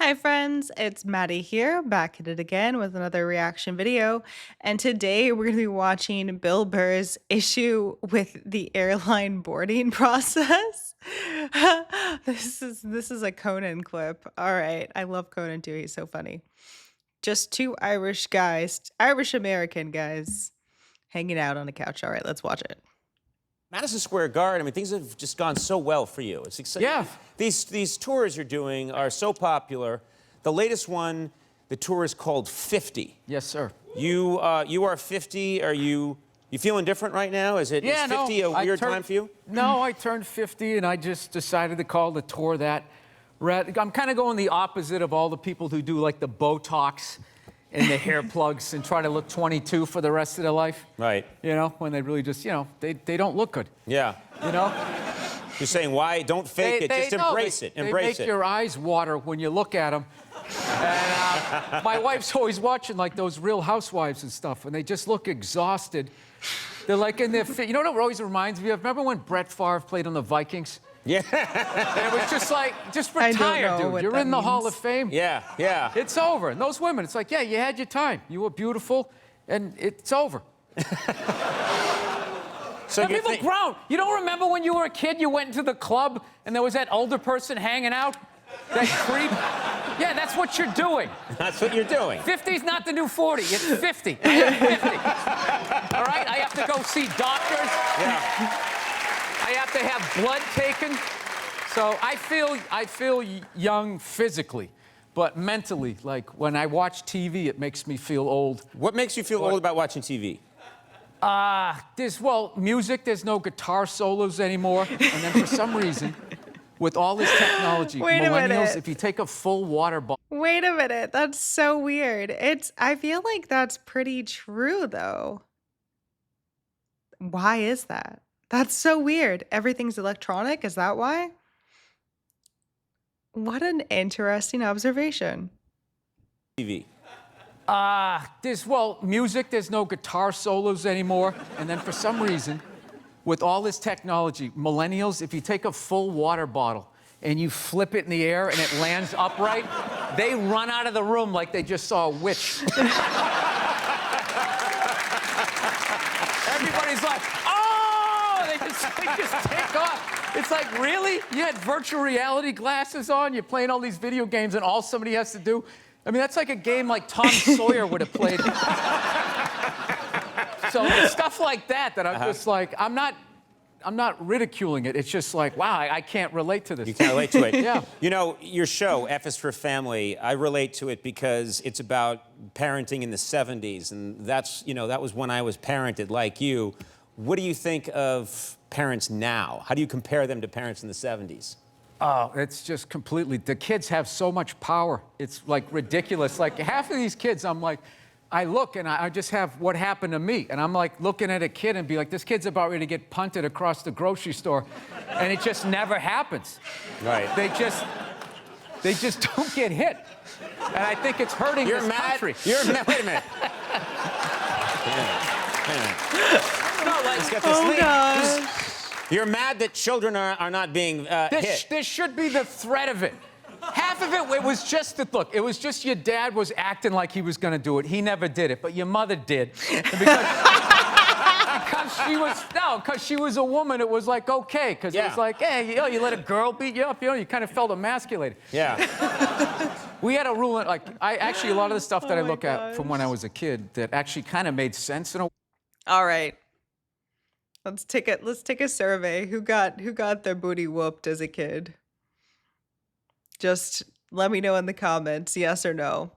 Hi friends, it's Maddie here, back at it again with another reaction video. And today we're going to be watching Bill Burr's issue with the airline boarding process. This is a Conan clip. All right, I love Conan too. He's so funny. Just two Irish guys, Irish American guys hanging out on a couch. All right, let's watch it. Madison Square Garden, I mean, things have just gone so well for you. It's exciting. Yeah. These tours you're doing are so popular. The latest one, the tour is called 50. Yes, sir. You are 50. Are you feeling different right now? Is 50 a weird time for you? No, I turned 50 and I just decided to call the tour that. I'm kind of going the opposite of all the people who do like the Botox and the hair plugs and try to look 22 for the rest of their life. Right. You know, when they really just, they don't look good. Yeah. You know? You're saying why? Don't fake it. Just embrace it. Embrace they it. make your eyes water when you look at them. And my wife's always watching like those Real Housewives and stuff, and they just look exhausted. They're like in their, you know what it always reminds me of? Remember when Brett Favre played on the Vikings? Yeah. And it was just like, just retire, dude. You're in the Hall of Fame. Yeah, yeah. It's over. And those women, it's like, yeah, you had your time. You were beautiful, and it's over. So you people grown. You don't remember when you were a kid, you went into the club, and there was that older person hanging out? That creep? Yeah, that's what you're doing. That's what you're doing. 50's not the new 40. It's 50. I am 50. All right? I have to go see doctors. Yeah. I have to have blood taken. So I feel young physically, but mentally, like when I watch TV, it makes me feel old. What makes you feel old about watching TV? There's music. There's no guitar solos anymore. And then for some reason, with all this technology, millennials, if you take a full water bottle. Wait a minute, that's so weird. I feel like that's pretty true though. Why is that? That's so weird. Everything's electronic, is that why? What an interesting observation. TV. There's music. There's no guitar solos anymore. And then for some reason, with all this technology, millennials, if you take a full water bottle and you flip it in the air and it lands upright, they run out of the room like they just saw a witch. Everybody's like, oh! They just take off. It's like, really? You had virtual reality glasses on, you're playing all these video games, and all somebody has to do? I mean, that's like a game like Tom Sawyer would have played. So it's stuff like that I'm just like, I'm not ridiculing it. It's just like, wow, I can't relate to this. You can't relate to it. Yeah. You know, your show, F is for Family, I relate to it because it's about parenting in the 70s, and that's, that was when I was parented like you. What do you think of parents now? How do you compare them to parents in the 70s? Oh, it's just completely, the kids have so much power. It's like ridiculous. Like half of these kids, I'm like, I look and I just have what happened to me. And I'm like looking at a kid and be like, this kid's about ready to get punted across the grocery store. And it just never happens. Right. They just don't get hit. And I think it's hurting this country. You're mad. Wait a minute. No, like, let's get this Oh, lead. gosh. You're mad that children are not being hit. This should be the threat of it. Half of it was just that, look, it was just your dad was acting like he was going to do it. He never did it, but your mother did. Because she was a woman, it was like, okay. Because it was like, hey, you let a girl beat you up, you kind of felt emasculated. Yeah. We had a rule, like, a lot of the stuff that I look at from when I was a kid that actually kind of made sense in a way. All right. Let's take a survey. Who got their booty whooped as a kid? Just let me know in the comments, yes or no.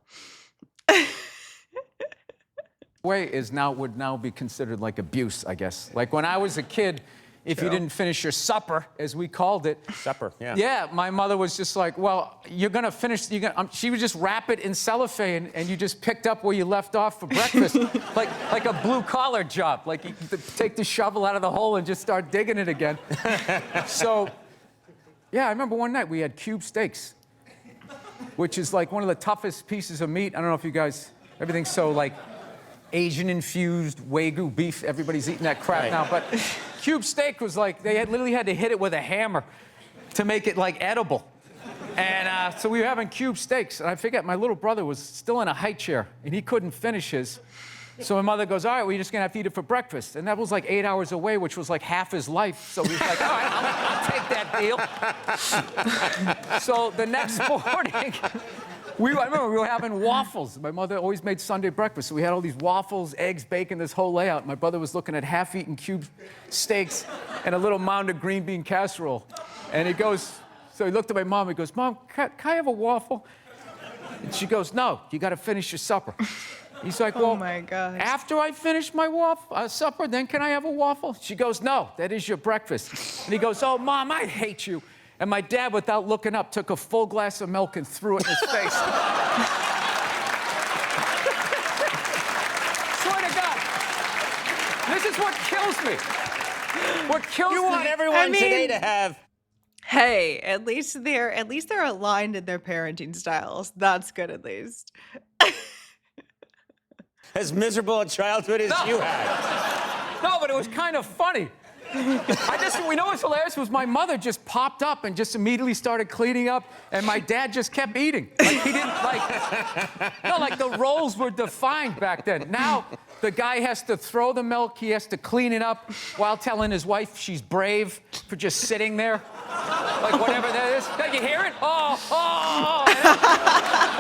Way would now be considered like abuse, I guess. Like when I was a kid, if you didn't finish your supper, as we called it. Supper, yeah. Yeah, my mother was just like, well, you're gonna finish, she would just wrap it in cellophane and you just picked up where you left off for breakfast. like a blue collar job. Like you take the shovel out of the hole and just start digging it again. So, yeah, I remember one night we had cube steaks, which is like one of the toughest pieces of meat. I don't know if you guys, everything's so like Asian-infused Wagyu beef. Everybody's eating that crap now. But cube steak was like, they literally had to hit it with a hammer to make it like edible. And so we were having cube steaks, and I forget, my little brother was still in a high chair, and he couldn't finish his. So my mother goes, all right, well, you're just gonna have to eat it for breakfast. And that was like 8 hours away, which was like half his life. So he was like, all right, I'll take that deal. So the next morning, I remember we were having waffles. My mother always made Sunday breakfast, so we had all these waffles, eggs, bacon, this whole layout. My brother was looking at half-eaten cube steaks and a little mound of green bean casserole. And he goes, so he looked at my mom, he goes, Mom, can I have a waffle? And she goes, no, you gotta finish your supper. He's like, well, oh my gosh. After I finish my supper, then can I have a waffle? She goes, no, that is your breakfast. And he goes, oh, Mom, I hate you. And my dad, without looking up, took a full glass of milk and threw it in his face. Swear to God. This is what kills me. What kills me. You want everyone today to have... Hey, at least they're aligned in their parenting styles. That's good, at least. as miserable a childhood as you had. No, but it was kind of funny. We know what's hilarious was my mother just popped up and just immediately started cleaning up, and my dad just kept eating. Like he didn't like the roles were defined back then. Now the guy has to throw the milk, he has to clean it up while telling his wife she's brave for just sitting there. Like whatever that is. Can you hear it? Oh.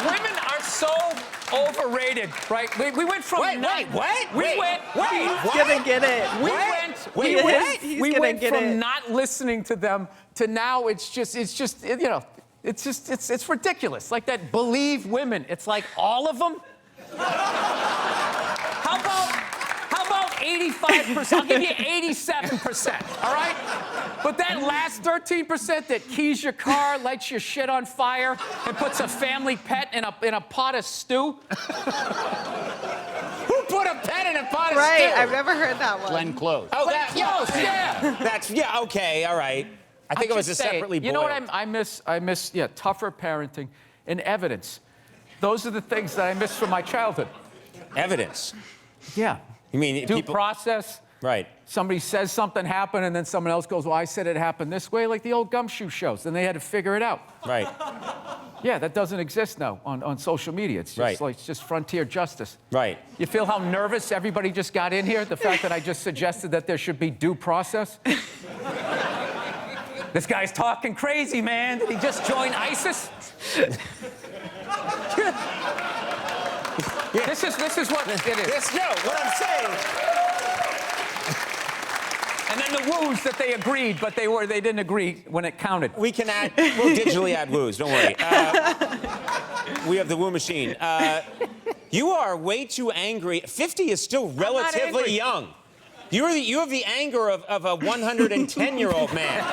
Women are so overrated, right? We went from Wait, what? We went He's gonna get it. We went from not listening to them to now it's ridiculous. Like that believe women. It's like all of them. How about 85%? I'll give you 87%, all right? But that last 13% that keys your car, lights your shit on fire, and puts a family pet in a pot of stew. Who put a pet in a pot of stew? Right, I've never heard that one. Glenn Close. Oh, Glenn Close, yeah. Okay, all right. I think it was a separately boiled. You know what I miss, tougher parenting and evidence. Those are the things that I miss from my childhood. Evidence. Yeah. You mean Due people... process. Right. Somebody says something happened, and then someone else goes, well, I said it happened this way, like the old gumshoe shows. And they had to figure it out. Right. Yeah, that doesn't exist now on social media. It's just like it's just frontier justice. Right. You feel how nervous everybody just got in here? The fact that I just suggested that there should be due process? This guy's talking crazy, man. Did he just join ISIS? Yeah. This is what it is. What I'm saying. And then the woos that they agreed, but they didn't agree when it counted. We'll digitally add woos, don't worry. We have the woo machine. You are way too angry. 50 is still relatively young. You have the anger of a 110-year-old man.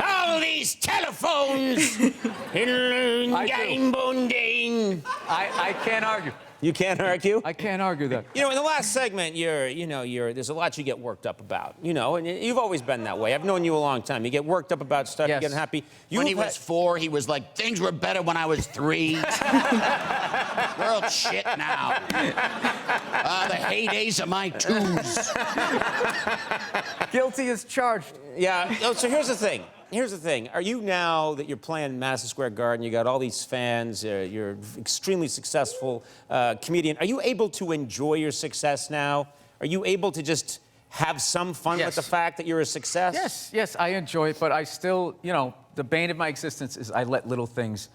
All these telephones. I can't argue. You can't argue? I can't argue that. You know, in the last segment, there's a lot you get worked up about. You know, and you've always been that way. I've known you a long time. You get worked up about stuff, you get unhappy. When he was 4, he was like, things were better when I was 3. World shit now. The heydays of my 2s. Guilty as charged. Yeah, so here's the thing. Are you, now that you're playing Madison Square Garden, you got all these fans, you're an extremely successful comedian, are you able to enjoy your success now? Are you able to just have some fun with the fact that you're a success? Yes, I enjoy it, but I still, the bane of my existence is I let little things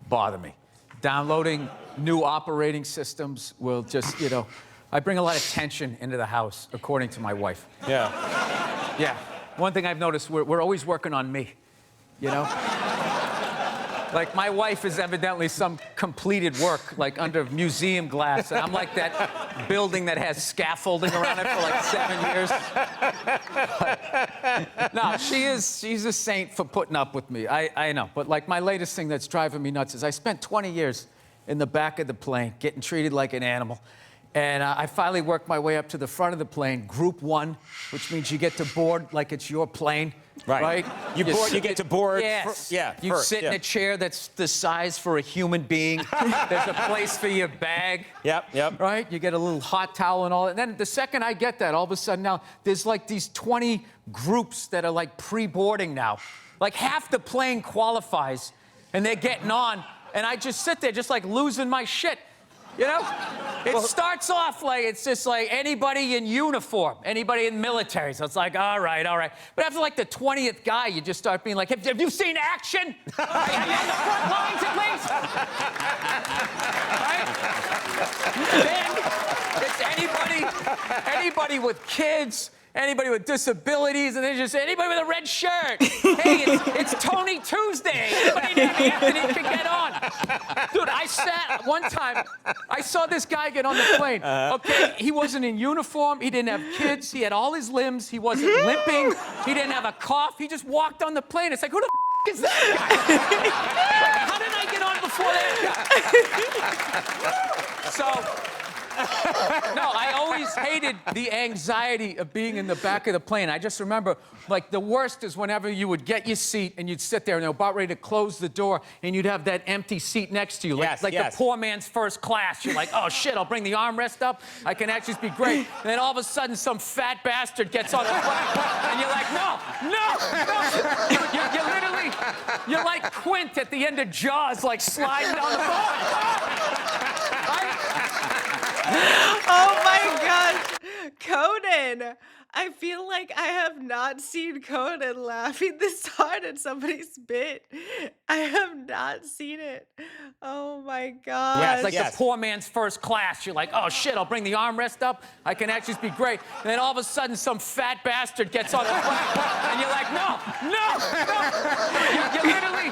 bother me. Downloading new operating systems will just, I bring a lot of tension into the house, according to my wife. Yeah. Yeah. One thing I've noticed, we're always working on me, Like, my wife is evidently some completed work, like under museum glass, and I'm like that building that has scaffolding around it for like 7 years. No, she's a saint for putting up with me, I know. But like, my latest thing that's driving me nuts is I spent 20 years in the back of the plane, getting treated like an animal. And I finally worked my way up to the front of the plane, Group 1, which means you get to board like it's your plane, right? You get to board. Yes. You first, sit in a chair that's the size for a human being. There's a place for your bag. Yep. Right? You get a little hot towel and all that. And then the second I get that, all of a sudden now, there's like these 20 groups that are like pre-boarding now. Like half the plane qualifies. and they're getting on, and I just sit there just like losing my shit. You know? It starts off like it's just like anybody in uniform, anybody in military. So it's like, all right, all right. But after like the 20th guy, you just start being like, have you seen action? Are you on the front lines at least? Right? Then it's anybody with kids, anybody with disabilities, and then just anybody with a red shirt. Hey, it's Tony Tuesday. Anybody named Anthony can get on. Dude, I sat one time, I saw this guy get on the plane. Okay, he wasn't in uniform, he didn't have kids, he had all his limbs, he wasn't limping, he didn't have a cough, he just walked on the plane. It's like, who the is that guy? Like, how did I get on before that guy? So, no, I always hated the anxiety of being in the back of the plane. I just remember, like, the worst is whenever you would get your seat and you'd sit there and they're about ready to close the door and you'd have that empty seat next to you, like, the poor man's first class. You're like, oh, shit, I'll bring the armrest up. I can actually be great. And then all of a sudden, some fat bastard gets on the plane and you're like, no. You're literally, you're like Quint at the end of Jaws, like sliding down the phone. Oh my gosh, Conan. I feel like I have not seen Conan laughing this hard at somebody's bit. I have not seen it. Oh my gosh. Yeah, it's like the poor man's first class. You're like, oh shit, I'll bring the armrest up. I can actually be great. And then all of a sudden, some fat bastard gets on the plane, and you're like, no. You're literally,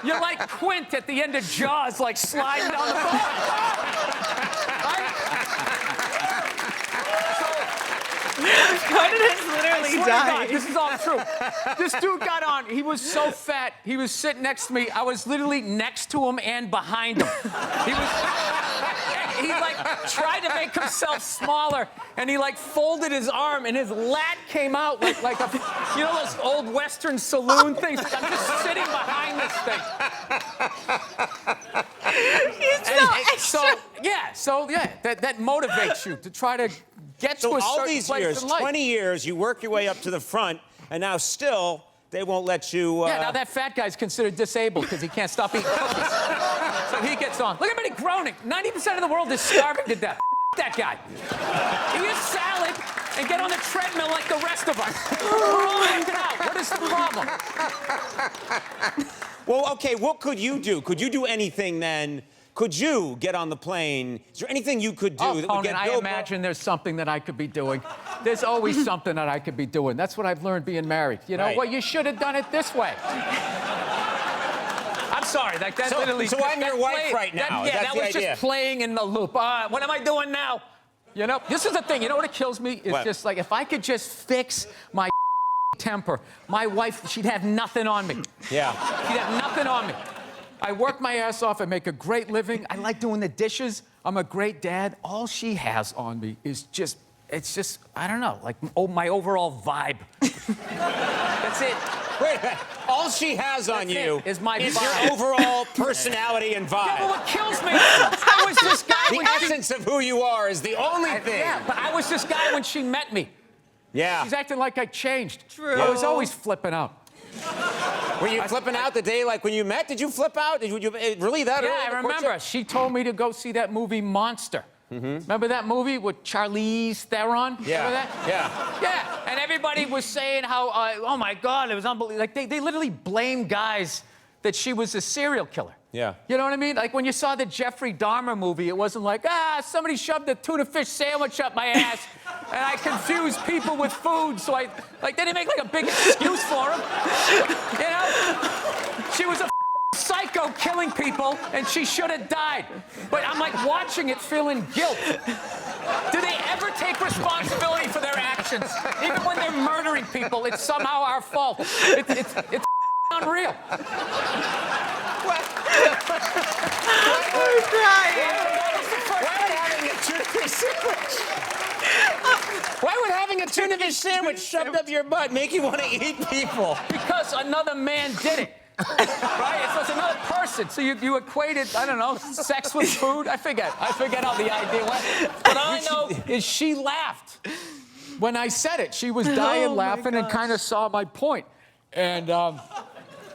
you're like Quint at the end of Jaws, like sliding down the phone. Conan has literally died. This is all true. This dude got on. He was so fat. He was sitting next to me. I was literally next to him and behind him. He like tried to make himself smaller, and he like folded his arm, and his lat came out like a, you know those old Western saloon things? I'm just sitting behind this thing. He's so extra. So that motivates you to try to get to a all certain these place years, in life. 20 years, you work your way up to the front, and now still they won't let you. Yeah, now that fat guy's considered disabled because he can't stop eating cookies. So he gets on. Look at everybody groaning. 90% of the world is starving to death. That guy. Eat a salad and get on the treadmill like the rest of us. We're all acting out. What is the problem? Well, okay, what could you do? Could you do anything then? Could you get on the plane? Is there anything you could do that would Conan, get I Bill imagine there's something that I could be doing. There's always something that I could be doing. That's what I've learned being married. You know Right. what? You should have done it this way. I'm sorry. Like that literally. So I'm your wife right now. That was just playing in the loop. What am I doing now? You know, this is the thing. You know what kills me? It's just like if I could just fix my temper, my wife, she'd have nothing on me. Yeah. She'd have nothing on me. I work my ass off. I make a great living. I like doing the dishes. I'm a great dad. All she has on me is just, it's just, I don't know, like my overall vibe. That's it. Wait a minute. All she has on you is my is vibe. your overall personality and vibe. Yeah, but what kills me, I was this guy The when essence of who you are is the only thing. Yeah, but I was this guy when she met me. Yeah. She's acting like I changed. True. I was always flipping out. Were you flipping out the day like when you met? Did you flip out? Did you really that early? Yeah, I remember. She told me to go see that movie Monster. Remember that movie with Charlize Theron? Yeah. Remember that? Yeah. Yeah, and everybody was saying how, oh my God, it was unbelievable. Like, they literally blamed guys that she was a serial killer. Yeah. You know what I mean? Like, when you saw the Jeffrey Dahmer movie, it wasn't like, somebody shoved a tuna fish sandwich up my ass, and I confused people with food, so they didn't make, like, a big excuse for him. You know? She was a psycho killing people, and she should have died. But I'm, like, watching it feeling guilt. Do they ever take responsibility for their actions? Even when they're murdering people, it's somehow our fault. It's unreal. I'm crying. Why would having a tuna fish sandwich shoved up your butt make you want to eat people? Because another man did it. Right? So it's another person. So you equated, I don't know, sex with food? I forget how the idea went. What I know is she laughed when I said it. She was dying laughing and kind of saw my point. And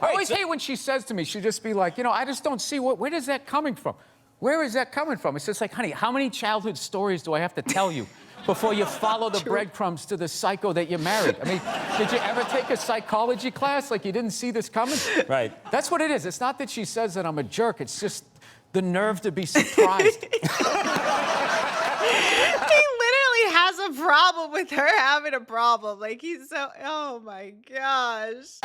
I always hate when she says to me, she'll just be like, I just don't see where is that coming from? Where is that coming from? It's just like, honey, how many childhood stories do I have to tell you before you follow the breadcrumbs to the psycho that you married? I mean, did you ever take a psychology class like you didn't see this coming? Right. That's what it is. It's not that she says that I'm a jerk. It's just the nerve to be surprised. He literally has a problem with her having a problem. Like, he's so, oh my gosh.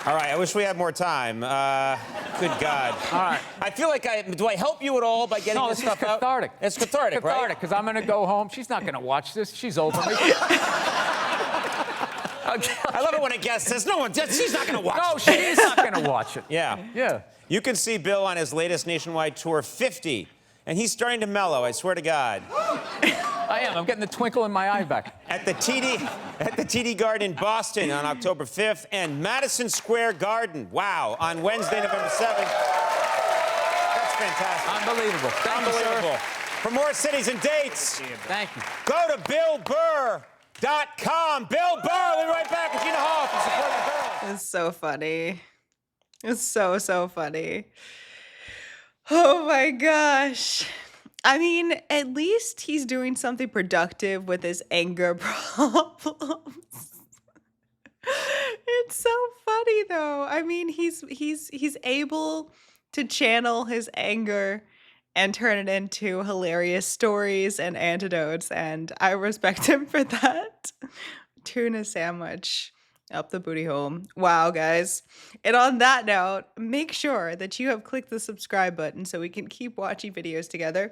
All right, I wish we had more time. Good God. All right. I feel like do I help you at all by getting this stuff out? Cathartic. It's cathartic, right? Cathartic, because I'm going to go home. She's not going to watch this. She's over me. I love it when a guest says, she's not going to watch it. No, she's not going to watch it. Yeah. Yeah. You can see Bill on his latest nationwide tour, 50, and he's starting to mellow, I swear to God. I am. I'm getting the twinkle in my eye back. At the TD Garden in Boston on October 5th, and Madison Square Garden, wow, on Wednesday, November 7th. That's fantastic. Unbelievable. Thank you, Unbelievable. sir. For more cities and dates, Thank you. go to BillBurr.com. Bill Burr, we'll be right back with Gina Hall for Support the Girls. It's so funny. It's so, so funny. Oh my gosh. I mean, at least he's doing something productive with his anger problems. It's so funny though. I mean, he's able to channel his anger and turn it into hilarious stories and antidotes, and I respect him for that. Tuna sandwich up the booty hole. Wow, guys. And on that note, make sure that you have clicked the subscribe button so we can keep watching videos together.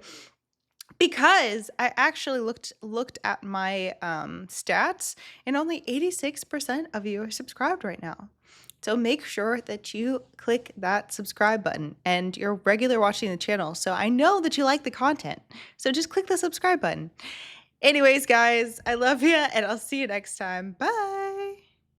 Because I actually looked at my stats, and only 86% of you are subscribed right now. So make sure that you click that subscribe button and you're regular watching the channel. So I know that you like the content. So just click the subscribe button. Anyways, guys, I love you, and I'll see you next time. Bye.